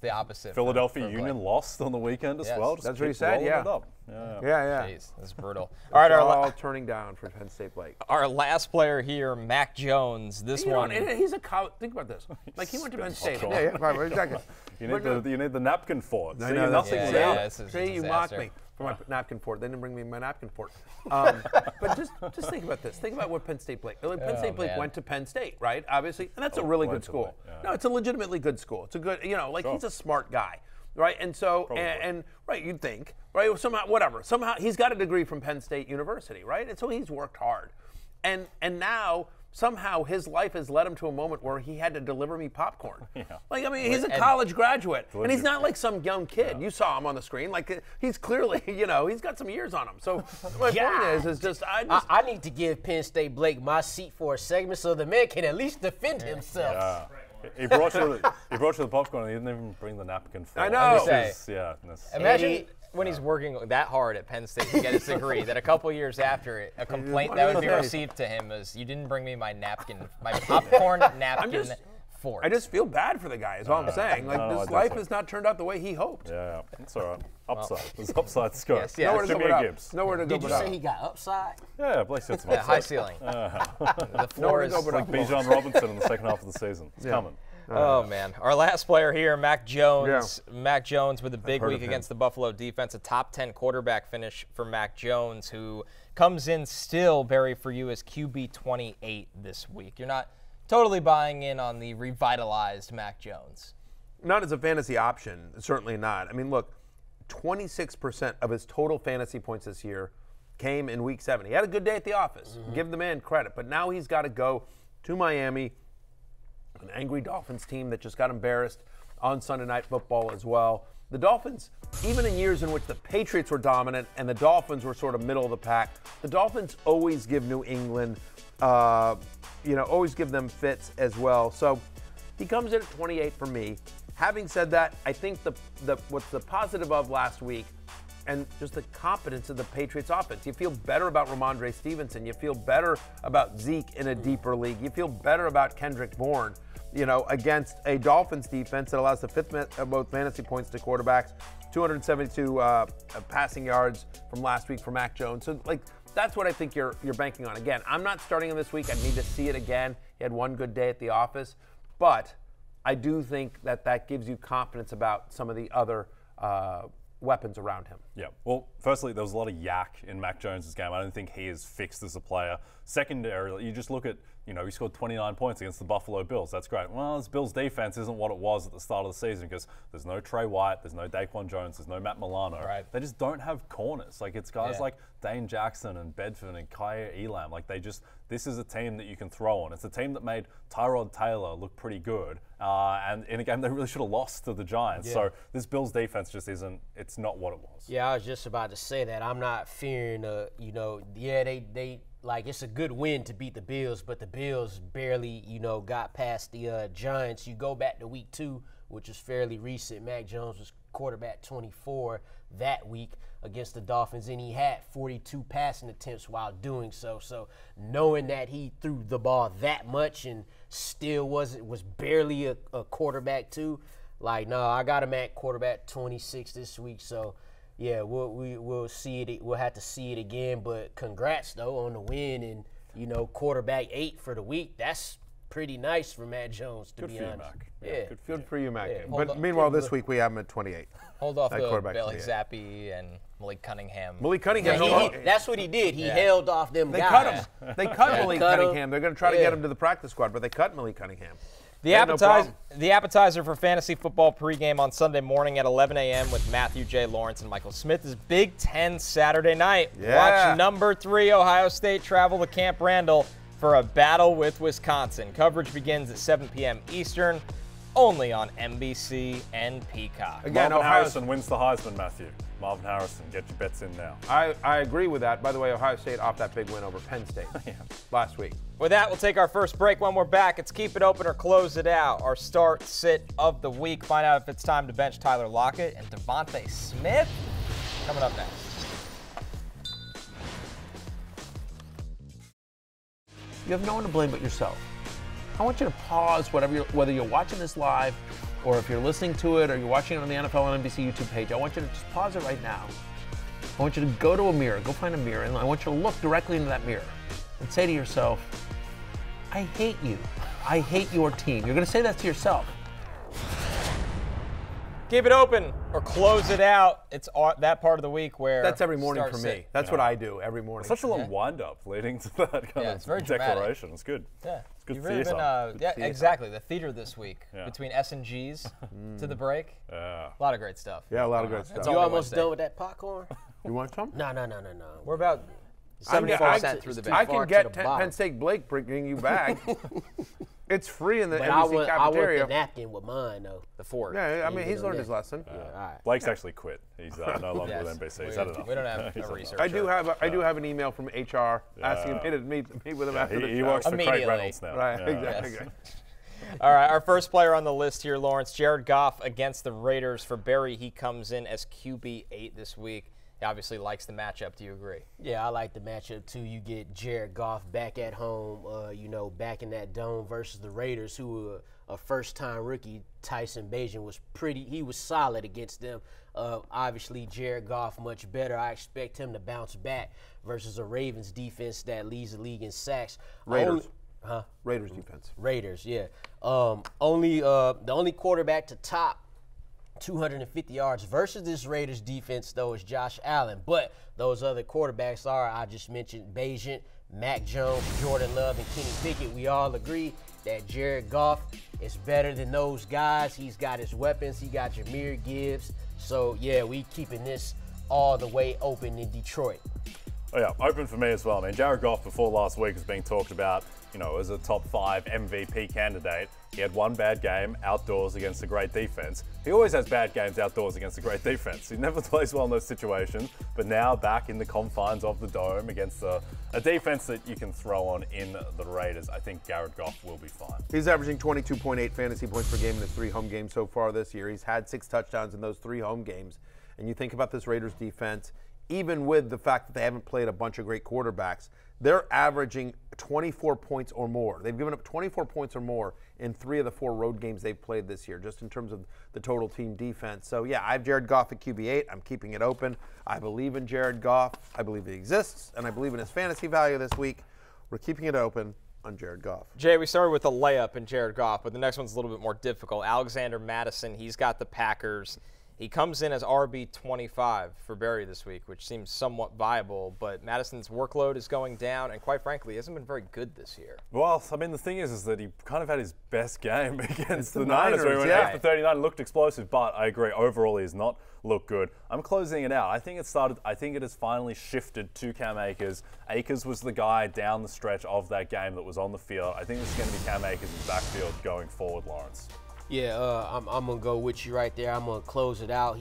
the opposite. Philadelphia Union lost on the weekend as well. Just that's what he said. Yeah. Yeah. Jeez, that's brutal. All right, all turning down for Penn State Blake. Our last player here, Mac Jones. This one. He's a college. Think about this. Like he went to Penn State. Yeah, exactly. You need the napkin fort. I know. Nothing without. See, you mock me for my napkin fort. They didn't bring me my napkin fort. But just think about this. Think about what Penn State Blake. Penn State Blake went to Penn State, right? Obviously, and that's a really good school. No, it's a legitimately good school. It's a good, he's a smart guy. Right, and so, and right, you'd think, right, somehow he's got a degree from Penn State University, right, and so he's worked hard, and now somehow his life has led him to a moment where he had to deliver me popcorn. Yeah. Like, I mean, he's a college graduate, and he's not like some young kid. Yeah. You saw him on the screen, like he's clearly, he's got some years on him. So my point is just I need to give Penn State Blake my seat for a segment so the man can at least defend himself. Yeah. He brought you the popcorn and he didn't even bring the napkin for I know. Imagine when he's working that hard at Penn State to get his degree, that a couple years after it, a complaint that would be received to him is, you didn't bring me my popcorn napkin fort. I just feel bad for the guy is all I'm saying. Like, this life has not turned out the way he hoped. Yeah, that's all right. Upside. There's upside to go. Yes, Jahmyr Gibbs. Nowhere to go Did you say he got upside? Yeah, Blake said some upside. High ceiling. The floor is like Bijan Robinson in the second half of the season. It's coming. Oh, man. Our last player here, Mac Jones. Yeah. Mac Jones with a big week against the Buffalo defense. A top 10 quarterback finish for Mac Jones, who comes in still, Barry, for you as QB 28 this week. You're not totally buying in on the revitalized Mac Jones. Not as a fantasy option, certainly not. I mean, look, 26% of his total fantasy points this year came in Week 7. He had a good day at the office. Give the man credit. But now he's got to go to Miami, an angry Dolphins team that just got embarrassed on Sunday Night Football as well. The Dolphins, even in years in which the Patriots were dominant and the Dolphins were sort of middle of the pack, the Dolphins always give New England, always give them fits as well. So he comes in at 28 for me. Having said that, I think what's the positive of last week and just the competence of the Patriots offense. You feel better about Ramondre Stevenson. You feel better about Zeke in a deeper league. You feel better about Kendrick Bourne, against a Dolphins defense that allows the fifth most fantasy points to quarterbacks, 272 passing yards from last week for Mac Jones. So, that's what I think you're banking on. Again, I'm not starting him this week. I need to see it again. He had one good day at the office. But I do think that gives you confidence about some of the other weapons around him. Yeah. Well, firstly, there was a lot of yak in Mac Jones' game. I don't think he is fixed as a player. Secondarily, you just look at, he scored 29 points against the Buffalo Bills. That's great. Well, this Bills defense isn't what it was at the start of the season because there's no Trey White, there's no Daquan Jones, there's no Matt Milano. Right. They just don't have corners. It's guys like Dane Jackson and Bedford and Kyer Elam. This is a team that you can throw on. It's a team that made Tyrod Taylor look pretty good. And in a game they really should have lost to the Giants. Yeah. So this Bills defense just it's not what it was. Yeah, I was just about to say that. I'm not fearing, they it's a good win to beat the Bills, but the Bills barely, got past the Giants. You go back to week 2, which is fairly recent. Mac Jones was quarterback 24 that week against the Dolphins, and he had 42 passing attempts while doing so. So knowing that he threw the ball that much and still was barely a quarterback too, no, I got him at quarterback 26 this week. So yeah, we'll see it. We'll have to see it again. But congrats though on the win and quarterback 8 for the week. That's pretty nice for Matt Jones, to be honest. Mac. Yeah. Good for you, Mac. Yeah. But meanwhile, this week we have him at 28. Hold off the Bailey Zappi and Malik Cunningham. Malik Cunningham. That's what he did. He held off them guys. Cut him. They cut Malik Cunningham. They're going to try to get him to the practice squad, but they cut Malik Cunningham. The appetizer for fantasy football pregame on Sunday morning at 11 a.m. with Matthew J. Lawrence and Michael Smith is Big Ten Saturday night. Watch number 3 Ohio State travel to Camp Randall for a battle with Wisconsin. Coverage begins at 7 p.m. Eastern, only on NBC and Peacock. Again, Marvin Harrison wins the Heisman, Matthew. Marvin Harrison, get your bets in now. I agree with that. By the way, Ohio State off that big win over Penn State last week. With that, we'll take our first break. When we're back, it's keep it open or close it out. Our start sit of the week. Find out if it's time to bench Tyler Lockett and DeVonta Smith. Coming up next. You have no one to blame but yourself. I want you to pause whether you're watching this live or if you're listening to it or you're watching it on the NFL and NBC YouTube page. I want you to just pause it right now. I want you to go to a mirror, go find a mirror, and I want you to look directly into that mirror and say to yourself, I hate you. I hate your team. You're going to say that to yourself. Keep it open or close it out. It's that part of the week where that's every morning for me. That's what I do every morning. Such a long wind-up leading to that kind of very declaration. Dramatic. It's good. Yeah, it's good You've really been, exactly. The theater this week between S&Gs to the break. A lot of great stuff. Yeah, a lot of great stuff. You almost done with that popcorn? You want some? No. We're about 74% through the bag. I can get Penn State Blake bringing you back. It's free in the NBC cafeteria. I want the napkin with mine, though. The fork. Yeah, I mean, he's learned his lesson. All right. Blake's actually quit. He's no longer with NBC. He's had enough. We don't have a researcher. I do have an email from HR asking me to meet with him after the show. He works for Craig Reynolds now. Right, exactly. All right, our first player on the list here, Lawrence, Jared Goff against the Raiders. For Barry, he comes in as QB8 this week. He obviously likes the matchup. Do you agree? Yeah, I like the matchup, too. You get Jared Goff back at home, back in that dome versus the Raiders, who were a first-time rookie. Tyson Bijan was solid against them. Obviously, Jared Goff much better. I expect him to bounce back versus a Ravens defense that leads the league in sacks. Raiders defense. Raiders, yeah. The only quarterback to top 250 yards versus this Raiders defense, though, is Josh Allen. But those other quarterbacks I just mentioned, Bijan, Mac Jones, Jordan Love, and Kenny Pickett. We all agree that Jared Goff is better than those guys. He's got his weapons. He got Jahmyr Gibbs. So, yeah, we keeping this all the way open in Detroit. Oh, yeah, open for me as well. I mean, Jared Goff before last week was being talked about, as a top 5 MVP candidate. He had one bad game outdoors against a great defense. He always has bad games outdoors against a great defense. He never plays well in those situations, but now back in the confines of the dome against a defense that you can throw on in the Raiders, I think Jared Goff will be fine. He's averaging 22.8 fantasy points per game in his 3 home games so far this year. He's had 6 touchdowns in those 3 home games. And you think about this Raiders defense, even with the fact that they haven't played a bunch of great quarterbacks, they're averaging 24 points or more. They've given up 24 points or more in 3 of the 4 road games they've played this year, just in terms of the total team defense. So, yeah, I have Jared Goff at QB8. I'm keeping it open. I believe in Jared Goff. I believe he exists, and I believe in his fantasy value this week. We're keeping it open on Jared Goff. Jay, we started with a layup in Jared Goff, but the next one's a little bit more difficult. Alexander Mattison, he's got the Packers. He comes in as RB25 for Barry this week, which seems somewhat viable, but Madison's workload is going down, and quite frankly, he hasn't been very good this year. Well, I mean, the thing is that he kind of had his best game against the Niners, where he went 8 for 39, looked explosive, but I agree, overall he has not looked good. I'm closing it out. I think it has finally shifted to Cam Akers. Akers was the guy down the stretch of that game that was on the field. I think this is going to be Cam Akers' backfield going forward, Lawrence. Yeah, I'm going to go with you right there. I'm going to close it out.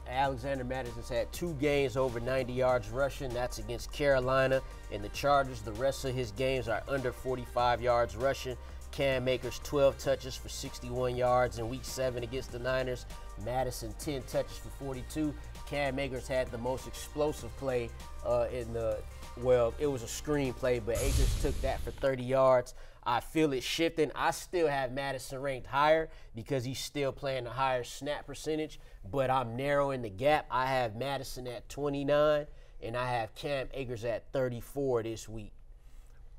Alexander Madison's had 2 games over 90 yards rushing. That's against Carolina and the Chargers. The rest of his games are under 45 yards rushing. Cam Akers, 12 touches for 61 yards in Week 7 against the Niners. Mattison, 10 touches for 42. Cam Akers had the most explosive play it was a screen play, but Akers took that for 30 yards. I feel it shifting. I still have Mattison ranked higher because he's still playing a higher snap percentage, but I'm narrowing the gap. I have Mattison at 29, and I have Cam Akers at 34 this week.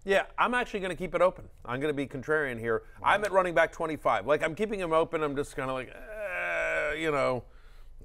Yeah, I'm actually going to keep it open. I'm going to be contrarian here. I'm at running back 25. Like, I'm keeping him open. I'm just kind of like,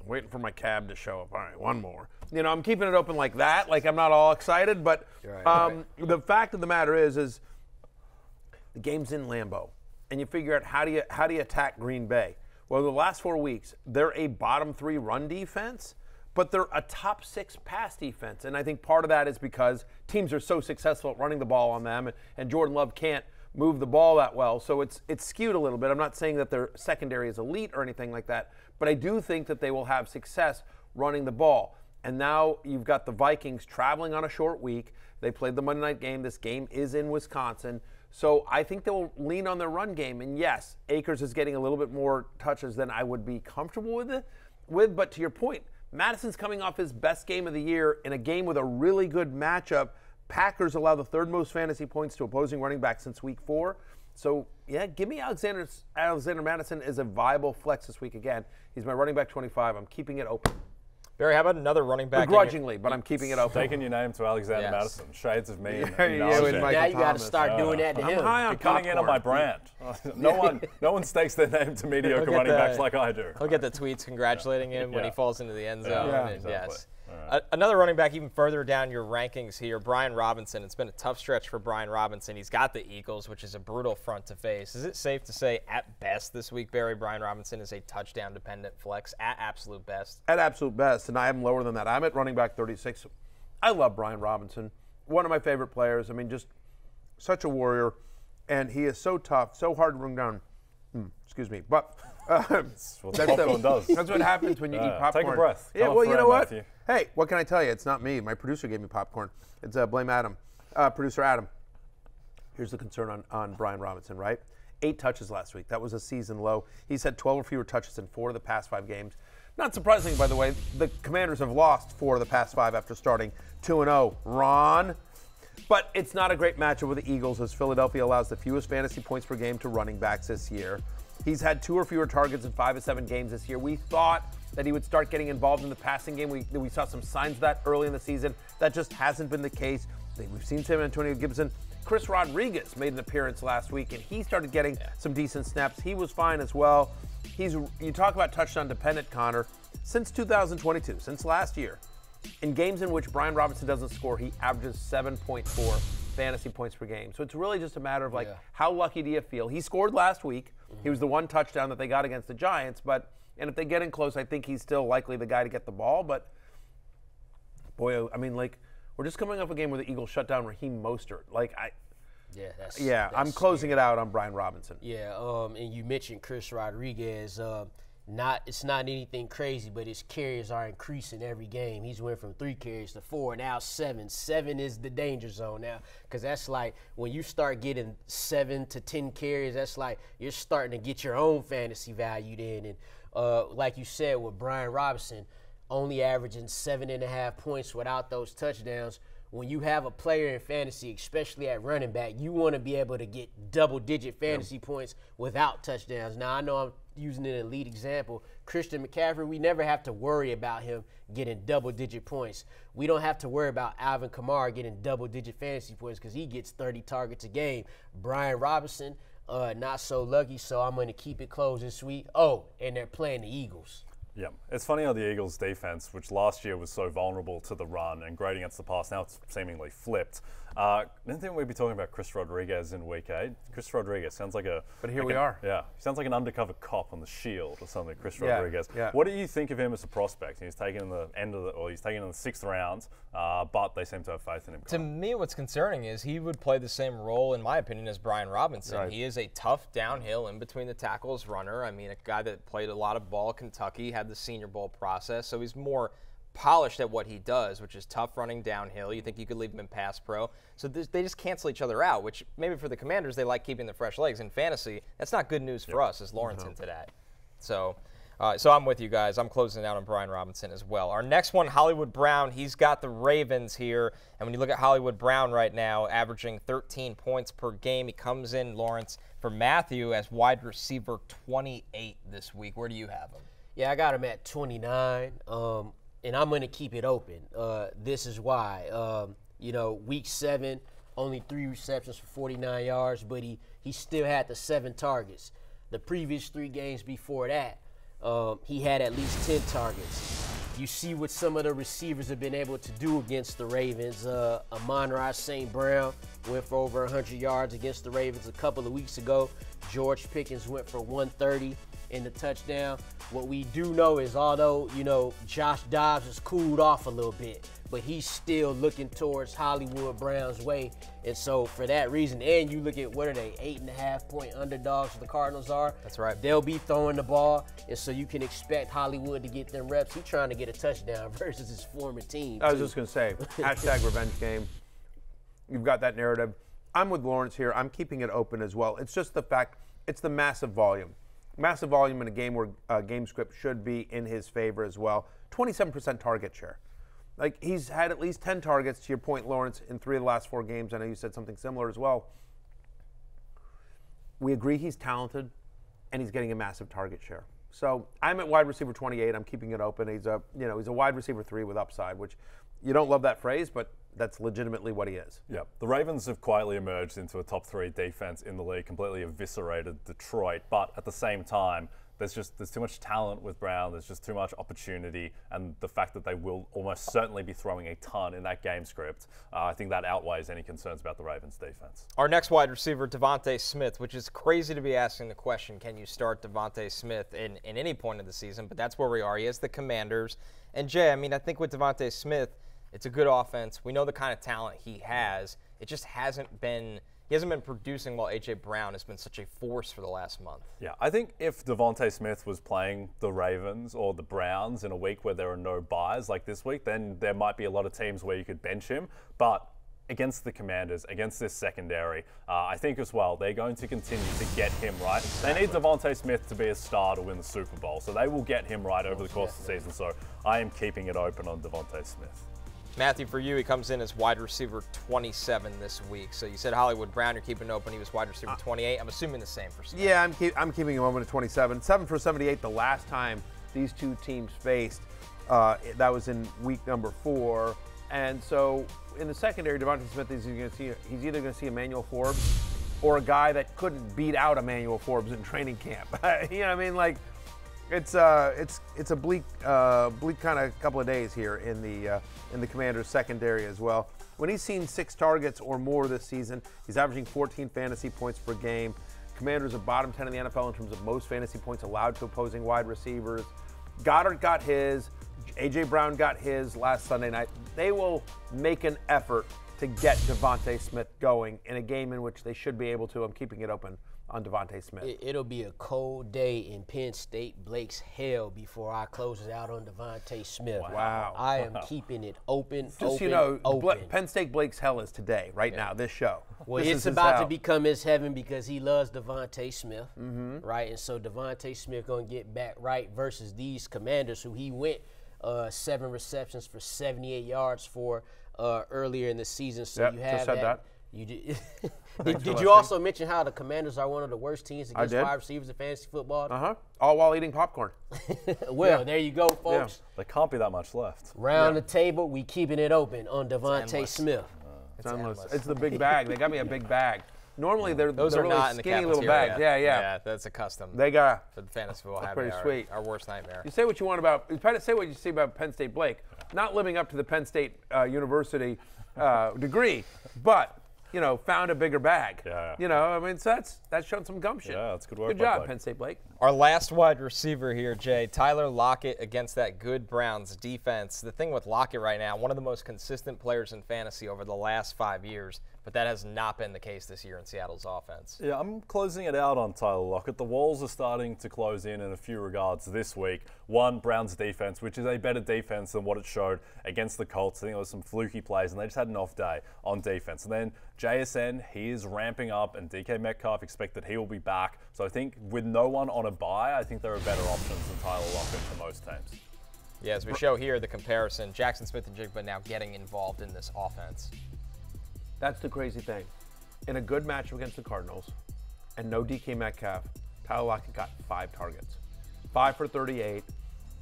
waiting for my cab to show up. All right, one more. I'm keeping it open like that. Like, I'm not all excited. But the fact of the matter is the game's in Lambeau. And you figure out how do you attack Green Bay? Well, the last 4 weeks, they're a bottom 3 run defense, but they're a top 6 pass defense. And I think part of that is because teams are so successful at running the ball on them, and Jordan Love can't move the ball that well. So it's skewed a little bit. I'm not saying that their secondary is elite or anything like that, but I do think that they will have success running the ball. And now you've got the Vikings traveling on a short week. They played the Monday night game. This game is in Wisconsin. So I think they will lean on their run game. And yes, Akers is getting a little bit more touches than I would be comfortable with. But to your point, Mattison's coming off his best game of the year in a game with a really good matchup. Packers allow the 3rd most fantasy points to opposing running backs since week 4. So, yeah, give me Alexander Mattison as a viable flex this week again. He's my running back 25. I'm keeping it open. Barry, how about another running back? Begrudgingly, but I'm keeping it open. Taking your name to Alexander Mattison. Shades of me. Now you got to start doing that to him. I'm high on coming in on my brand. No one stakes their name to mediocre running backs like I do. He'll get the tweets congratulating him when he falls into the end zone. Yeah, exactly. Yes. Another running back even further down your rankings here, Brian Robinson. It's been a tough stretch for Brian Robinson. He's got the Eagles, which is a brutal front to face. Is it safe to say, at best this week, Barry, Brian Robinson is a touchdown-dependent flex at absolute best? At absolute best, and I am lower than that. I'm at running back 36. I love Brian Robinson. One of my favorite players. I mean, just such a warrior, and he is so tough, so hard to bring down. Excuse me, but that's what popcorn does. That's what happens when you eat popcorn. Take a breath. Yeah, well, you know what? Matthew. Hey, what can I tell you? It's not me. My producer gave me popcorn. It's blame Adam, producer Adam. Here's the concern on Brian Robinson, right? 8 touches last week. That was a season low. He's had 12 or fewer touches in 4 of the past 5 games. Not surprising, by the way, the Commanders have lost 4 of the past 5 after starting 2-0. Ron. But it's not a great matchup with the Eagles, as Philadelphia allows the fewest fantasy points per game to running backs this year. He's had 2 or fewer targets in 5 of 7 games this year. We thought that he would start getting involved in the passing game. We saw some signs of that early in the season. That just hasn't been the case. We've seen Sam Antonio Gibson. Chris Rodriguez made an appearance last week, and he started getting some decent snaps. He was fine as well. You talk about touchdown dependent, Connor. Since 2022, since last year, in games in which Brian Robinson doesn't score, he averages 7.4 fantasy points per game. So it's really just a matter of how lucky do you feel? He scored last week. He was the one touchdown that they got against the Giants, and if they get in close, I think he's still likely the guy to get the ball. But boy, I mean, we're just coming off a game where the Eagles shut down Raheem Mostert. I'm closing it out on Brian Robinson. Yeah, and you mentioned Chris Rodriguez. It's not anything crazy, but his carries are increasing every game. He's went from 3 carries to 4, now 7. 7 is the danger zone now, because that's like when you start getting 7 to 10 carries, that's like you're starting to get your own fantasy value in. And like you said with Brian Robinson, only averaging 7.5 points without those touchdowns. When you have a player in fantasy, especially at running back, you want to be able to get double-digit fantasy points without touchdowns. Now, I know I'm using an elite example. Christian McCaffrey, we never have to worry about him getting double-digit points. We don't have to worry about Alvin Kamara getting double-digit fantasy points because he gets 30 targets a game. Brian Robinson, not so lucky, so I'm going to keep it closed this week. Oh, and they're playing the Eagles. Yeah, it's funny how the Eagles' defense, which last year was so vulnerable to the run and great against the pass, now it's seemingly flipped. Didn't think we'd be talking about Chris Rodriguez in Week 8. Chris Rodriguez sounds like a... But here we are. Yeah, he sounds like an undercover cop on The Shield or something, Chris Rodriguez. Yeah. What do you think of him as a prospect? He's taken in the he's taken in the 6th round, but they seem to have faith in him. To me, what's concerning is he would play the same role, in my opinion, as Brian Robinson. Right. He is a tough downhill in between the tackles runner. I mean, a guy that played a lot of ball at Kentucky, had the Senior Bowl process, so he's more polished at what he does, which is tough running downhill. You think you could leave him in pass pro. So they just cancel each other out, which maybe for the Commanders, they like keeping the fresh legs. In fantasy, that's not good news for us as Lawrence into that. So I'm with you guys. I'm closing out on Brian Robinson as well. Our next one, Hollywood Brown. He's got the Ravens here. And when you look at Hollywood Brown right now, averaging 13 points per game, he comes in, Lawrence, for Matthew as wide receiver 28 this week. Where do you have him? Yeah, I got him at 29. And I'm going to keep it open. This is why. Week 7, only 3 receptions for 49 yards, but he still had the 7 targets. The previous 3 games before that, he had at least 10 targets. You see what some of the receivers have been able to do against the Ravens. Amon-Ra St. Brown went for over 100 yards against the Ravens a couple of weeks ago. George Pickens went for 130 in the touchdown. What we do know is, although, Josh Dobbs has cooled off a little bit, but he's still looking towards Hollywood Brown's way. And so for that reason, and you look at, what are they, 8.5-point underdogs the Cardinals are? That's right. They'll be throwing the ball, and so you can expect Hollywood to get them reps. He's trying to get a touchdown versus his former team. I was just going to say, hashtag revenge game. You've got that narrative. I'm with Lawrence here. I'm keeping it open as well. It's just the fact, it's the massive volume. Massive volume in a game where game script should be in his favor as well. 27% target share. Like, he's had at least 10 targets, to your point, Lawrence, in 3 of the last 4 games. I know you said something similar as well. We agree he's talented, and he's getting a massive target share. So I'm at wide receiver 28. I'm keeping it open. He's a wide receiver 3 with upside, which you don't love that phrase, but that's legitimately what he is. Yeah, the Ravens have quietly emerged into a top 3 defense in the league, completely eviscerated Detroit. But at the same time, there's too much talent with Brown. There's just too much opportunity, and the fact that they will almost certainly be throwing a ton in that game script, I think that outweighs any concerns about the Ravens' defense. Our next wide receiver, DeVonta Smith, which is crazy to be asking the question, can you start DeVonta Smith in any point of the season? But that's where we are. He has the Commanders. And Jay, I mean, I think with DeVonta Smith, it's a good offense. We know the kind of talent he has. It just hasn't been – he hasn't been producing while A.J. Brown has been such a force for the last month. Yeah, I think if DeVonta Smith was playing the Ravens or the Browns in a week where there are no buys like this week, then there might be a lot of teams where you could bench him. But against the Commanders, against this secondary, I think as well, they're going to continue to get him right. They need DeVonta Smith to be a star to win the Super Bowl, so they will get him right over the course of the season. So I am keeping it open on DeVonta Smith. Matthew, for you, he comes in as wide receiver 27 this week. So you said Hollywood Brown, you're keeping open. He was wide receiver 28. I'm assuming the same for Smith. Yeah, I'm keeping him open at 27. 7 for 78 the last time these two teams faced. That was in week number 4. And so in the secondary, DeVonta Smith he's either going to see Emmanuel Forbes or a guy that couldn't beat out Emmanuel Forbes in training camp. You know what I mean? Like, it's a bleak kind of couple of days here in the Commanders' secondary as well. When he's seen 6 targets or more this season, he's averaging 14 fantasy points per game. Commanders are bottom 10 in the NFL in terms of most fantasy points allowed to opposing wide receivers. Goddard got his. A.J. Brown got his last Sunday night. They will make an effort to get DeVonta Smith going in a game in which they should be able to. I'm keeping it open on DeVonta Smith. It'll be a cold day in Penn State Blake's hell before I close it out on DeVonta Smith. Wow. I am keeping it open, Just Penn State Blake's hell is today, right now, this show. Well, it's about to become his heaven because he loves DeVonta Smith, right? And so DeVonta Smith going to get back right versus these Commanders who he went 7 receptions for 78 yards for earlier in the season. So you have just said that. You did. Did you also mention how the Commanders are one of the worst teams against wide receivers in fantasy football? All while eating popcorn. Well, there you go, folks. Yeah. There can't be that much left. Round the table, we keeping it open on DeVonta Smith. It's endless. It's the big bag. They got me a big bag. Normally, those are really not skinny little bags. Yeah, that's a custom. They got for the fantasy football. That's pretty sweet. Our worst nightmare. You say what you want about. Say what you see about Penn State Blake. Not living up to the Penn State University degree, but found a bigger bag. Yeah. I mean, so that's shown some gumption. Yeah, that's good work. Good job, Penn State Blake. Our last wide receiver here, Jay, Tyler Lockett against that good Browns defense. The thing with Lockett right now, one of the most consistent players in fantasy over the last 5 years, but that has not been the case this year in Seattle's offense. Yeah, I'm closing it out on Tyler Lockett. The walls are starting to close in a few regards this week. One, Browns defense, which is a better defense than what it showed against the Colts. I think there was some fluky plays, and they just had an off day on defense. And then JSN, he is ramping up, and DK Metcalf expect that he will be back. So I think with no one on a bye, I think there are better options than Tyler Lockett for most teams. Yeah, as we show here, the comparison, Jackson Smith-Njigba now getting involved in this offense. That's the crazy thing. In a good matchup against the Cardinals and no DK Metcalf, Tyler Lockett got 5 targets. 5 for 38.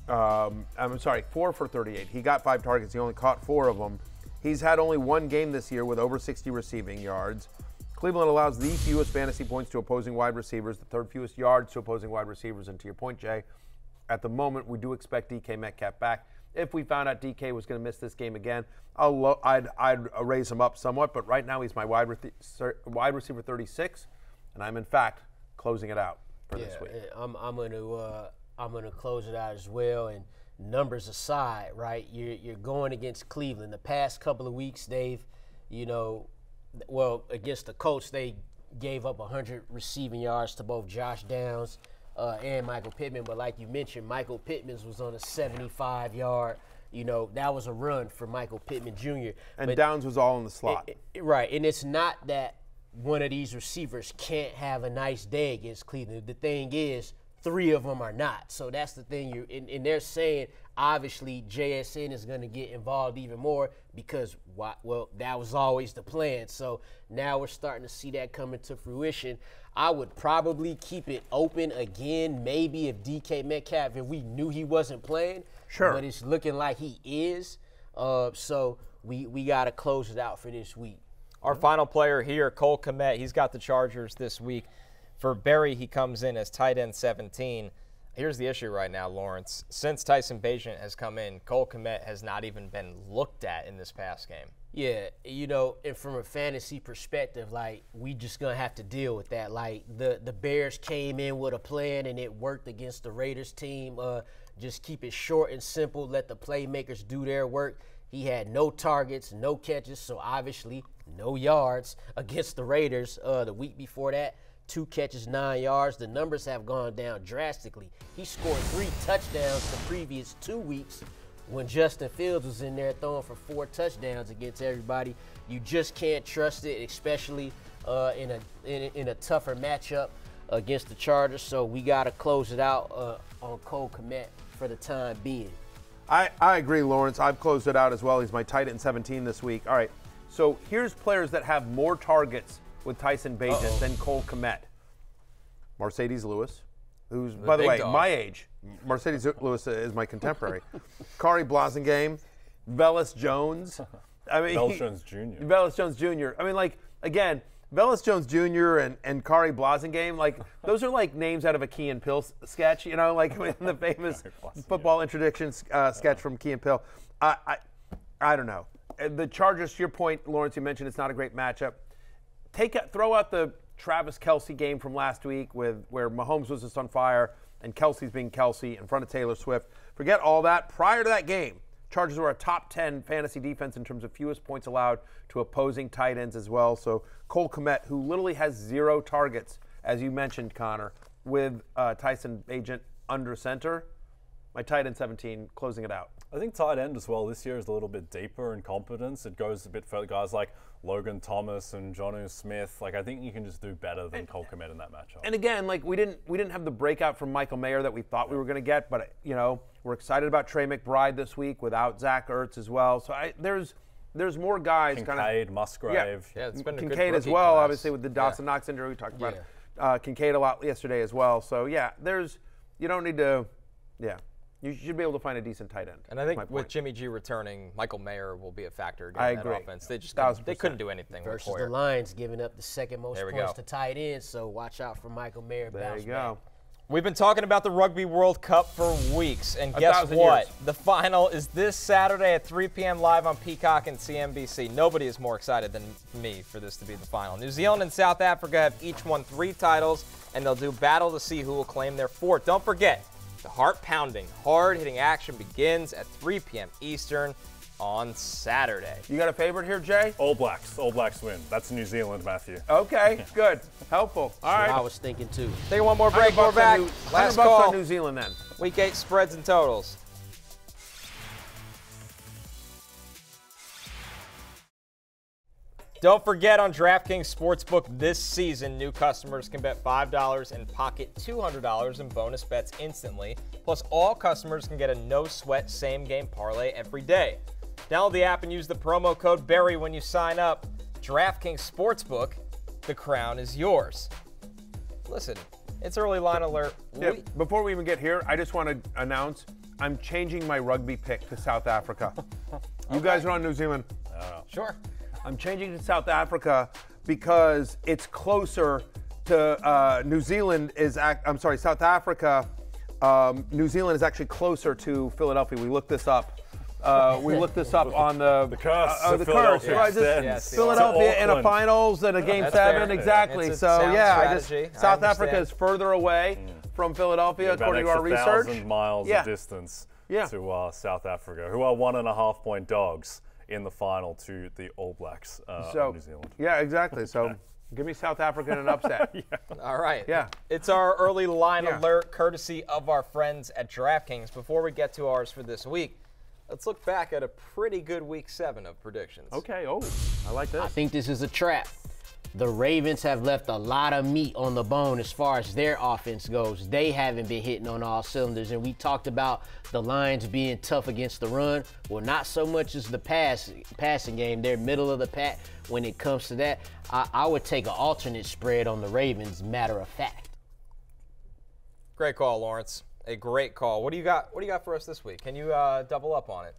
4 for 38. He got 5 targets. He only caught 4 of them. He's had only one game this year with over 60 receiving yards. Cleveland allows the fewest fantasy points to opposing wide receivers, the third fewest yards to opposing wide receivers. And to your point, Jay, at the moment, we do expect DK Metcalf back. If we found out DK was going to miss this game again, I'd raise him up somewhat. But right now, he's my wide receiver 36, and I'm in fact closing it out for this week. I'm gonna close it out as well. And numbers aside, right? You're going against Cleveland. The past couple of weeks, they've, against the Colts, they gave up 100 receiving yards to both Josh Downs and Michael Pittman. But like you mentioned, Michael Pittman's was on a 75-yard. That was a run for Michael Pittman Jr. And Downs was all in the slot. Right, and it's not that one of these receivers can't have a nice day against Cleveland. The thing is, 3 of them are not. So that's the thing. And they're saying, obviously, JSN is going to get involved even more because, that was always the plan. So now we're starting to see that come into fruition. I would probably keep it open again, maybe if DK Metcalf, if we knew he wasn't playing. Sure. But it's looking like he is. So we got to close it out for this week. Our final player here, Cole Kmet, he's got the Chargers this week. For Berry, he comes in as tight end 17. Here's the issue right now, Lawrence. Since Tyson Bagent has come in, Cole Kmet has not even been looked at in this past game. Yeah, and from a fantasy perspective, we just going to have to deal with that. The Bears came in with a plan, and it worked against the Raiders team. Just keep it short and simple. Let the playmakers do their work. He had no targets, no catches, so obviously no yards against the Raiders. The week before that, 2 catches, 9 yards. The numbers have gone down drastically. He scored 3 touchdowns the previous 2 weeks when Justin Fields was in there throwing for 4 touchdowns against everybody. You just can't trust it, especially in a tougher matchup against the Chargers. So we got to close it out on Cole Kmet for the time being. I agree, Lawrence. I've closed it out as well. He's my tight end 17 this week. All right, so here's players that have more targets with Tyson Bagent than Cole Kmet. Mercedes Lewis, who's, by the way, my age. Mercedes Lewis is my contemporary. Kari Blasingame, Velus Jones. Velus Jones Jr. Velus Jones Jr. Again, Velus Jones Jr. and Kari Blasingame, those are names out of a Key and Peele sketch, the famous football introduction sketch from Key and Peele. I don't know. The Chargers, to your point, Lawrence, you mentioned it's not a great matchup. Throw out the Travis Kelce game from last week where Mahomes was just on fire and Kelce's being Kelce in front of Taylor Swift. Forget all that. Prior to that game, Chargers were a top 10 fantasy defense in terms of fewest points allowed to opposing tight ends as well. So Cole Kmet, who literally has 0 targets, as you mentioned, Connor, with Tyson Bagent under center, my tight end 17, closing it out. I think tight end as well this year is a little bit deeper in competence. It goes a bit further. Guys like Logan Thomas and Jonnu Smith. I think you can just do better than Cole Kmet in that matchup. And again, we didn't have the breakout from Michael Mayer that we thought we were going to get, but we're excited about Trey McBride this week without Zach Ertz as well. So there's more guys. Kincaid, Musgrave. Yeah, it's been a Kincaid good as well, class. obviously with the Dawson Knox injury we talked about. Kincaid a lot yesterday as well. So you don't need to. You should be able to find a decent tight end. And I think with Jimmy G returning, Michael Mayer will be a factor again I in agree. that offense. They couldn't do anything versus with Hoyer. the Lions giving up the second most points to tight ends. So watch out for Michael Mayer. There you go. We've been talking about the Rugby World Cup for weeks, and guess what? The final is this Saturday at 3 p.m. live on Peacock and CNBC. Nobody is more excited than me for this to be the final. New Zealand and South Africa have each won 3 titles, and they'll do battle to see who will claim their 4th. Don't forget, the heart-pounding, hard-hitting action begins at 3 p.m. Eastern on Saturday. You got a favorite here, Jay? All Blacks. All Blacks win. That's New Zealand, Matthew. Okay, good. Helpful. All right. I was thinking too. Take one more break. We're back. Last call. On New Zealand then. Week 8 spreads and totals. Don't forget, on DraftKings Sportsbook this season, new customers can bet $5 and pocket $200 in bonus bets instantly. Plus, all customers can get a no-sweat same-game parlay every day. Download the app and use the promo code BERRY when you sign up. DraftKings Sportsbook, the crown is yours. Listen, it's early line alert. Yeah, before we even get here, I just want to announce I'm changing my rugby pick to South Africa. You guys are on New Zealand. Sure. I'm changing to South Africa because it's closer to New Zealand. South Africa. New Zealand is actually closer to Philadelphia. We looked this up. We looked this up on the curse. The curse. Right, Philadelphia in a finals and a Game 7. Fair. Exactly. So yeah, South Africa is further away from Philadelphia, according to our research. 1,000 miles of distance to South Africa, who are 1.5-point dogs in the final to the All Blacks of New Zealand. Yeah, exactly. So give me South Africa in an upset. All right. Yeah. It's our early line alert, courtesy of our friends at DraftKings. Before we get to ours for this week, let's look back at a pretty good Week 7 of predictions. Okay. Oh, I like this. I think this is a trap. The Ravens have left a lot of meat on the bone as far as their offense goes. They haven't been hitting on all cylinders, and we talked about the Lions being tough against the run. Well, not so much as the passing game. They're middle of the pack when it comes to that. I would take an alternate spread on the Ravens, matter of fact. Great call, Lawrence. A great call. What do you got? What do you got for us this week? Can you double up on it?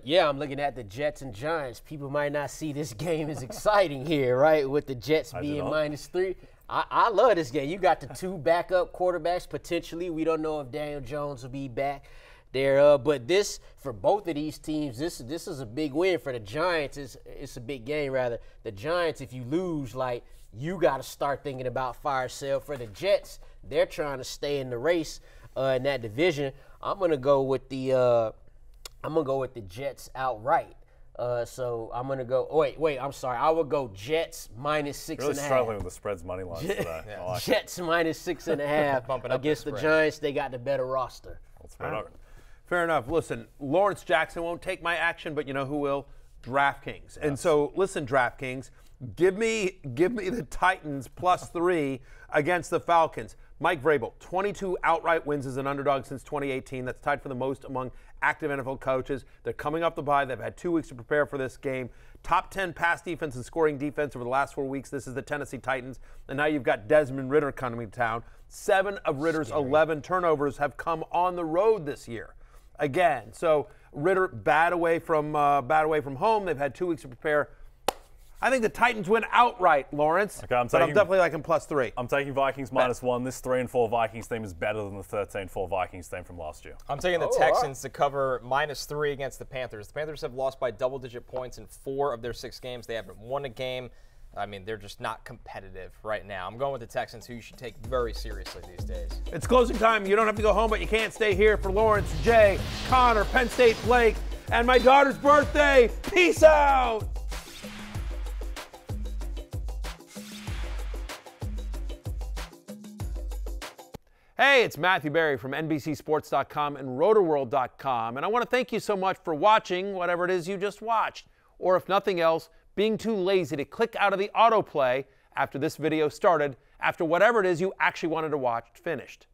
Yeah, I'm looking at the Jets and Giants. People might not see this game as exciting here, right? With the Jets being -3. I love this game. You got the 2 backup quarterbacks potentially. We don't know if Daniel Jones will be back there. But this, for both of these teams, this is a big win. For the Giants, it's a big game, rather. The Giants, if you lose, like, you got to start thinking about fire sale. For the Jets, they're trying to stay in the race in that division. I'm gonna go with the Jets outright. So I'm gonna go. Wait. I'm sorry. I would go Jets -6.5. Really struggling with the spreads money lines today. Jets -6.5 against the Giants. They got the better roster. Fair enough. Listen, Lawrence Jackson won't take my action, but you know who will? DraftKings. And so, listen, DraftKings, give me the Titans +3 against the Falcons. Mike Vrabel, 22 outright wins as an underdog since 2018. That's tied for the most among active NFL coaches. They're coming off the bye. They've had 2 weeks to prepare for this game. Top 10 pass defense and scoring defense over the last 4 weeks. This is the Tennessee Titans. And now you've got Desmond Ridder coming to town. 7 of Ridder's 11 turnovers have come on the road this year. Again, so Ridder bad away from home. They've had 2 weeks to prepare. I think the Titans win outright, Lawrence. Okay, I'm definitely liking +3. I'm taking Vikings -1. This 3-4 Vikings team is better than the 13-4 Vikings team from last year. I'm taking the Texans to cover -3 against the Panthers. The Panthers have lost by double-digit points in 4 of their 6 games. They haven't won a game. I mean, they're just not competitive right now. I'm going with the Texans, who you should take very seriously these days. It's closing time. You don't have to go home, but you can't stay here. For Lawrence, Jay, Connor, Penn State, Blake, and my daughter's birthday. Peace out. Hey, it's Matthew Berry from NBCSports.com and Rotoworld.com, and I want to thank you so much for watching whatever it is you just watched, or if nothing else, being too lazy to click out of the autoplay after this video started, after whatever it is you actually wanted to watch finished.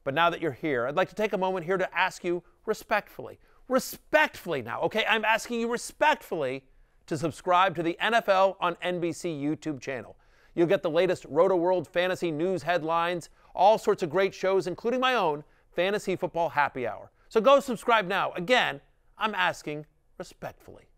But now that you're here, I'd like to take a moment here to ask you respectfully now, okay? I'm asking you respectfully to subscribe to the NFL on NBC YouTube channel. You'll get the latest Rotoworld fantasy news headlines, all sorts of great shows, including my own Fantasy Football Happy Hour. So go subscribe now. Again, I'm asking respectfully.